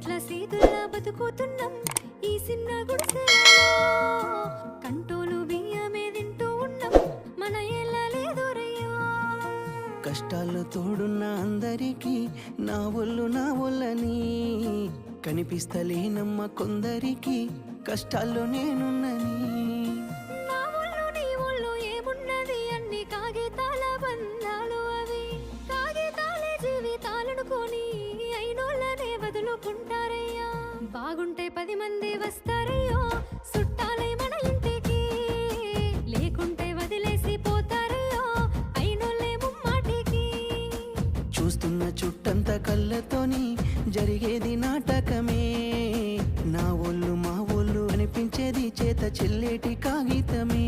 చెట్ల సీతుల్లా బతుకుతున్నాం ఈ చిన్న గుడిసెలో. కంటోలు బియ్యమే తింటూ ఉన్నాం మన ఏళ్ళలేదోరయ్యో. కష్టాల్లో తోడున్న అందరికీ నా ఒళ్ళని కనిపిస్తలేనమ్మ కొందరికి కష్టాల్లో నేనున్నని. నా ఒళ్ళు నీ ఒళ్ళు ఏమున్నది అన్ని కాగితాల బంధాలు అవి. కాగితాలే జీవితాలనుకొని అయినోళ్ళనే వదులుకుంటారయ్యా. బాగుంటే 10 మంది వస్తారయ్యో చుట్టాలై మన ఇంటికి. లేకుంటే వదిలేసి పోతారయ్యో అయినోళ్ళే ముమ్మాటికి. చూస్తున్న చుట్టంత కళ్ళతోని జరిగేది నాటకమే. నా ఒళ్ళు మా ఒళ్ళు అనిపించేది చేత చెల్లేటి కాగితమే.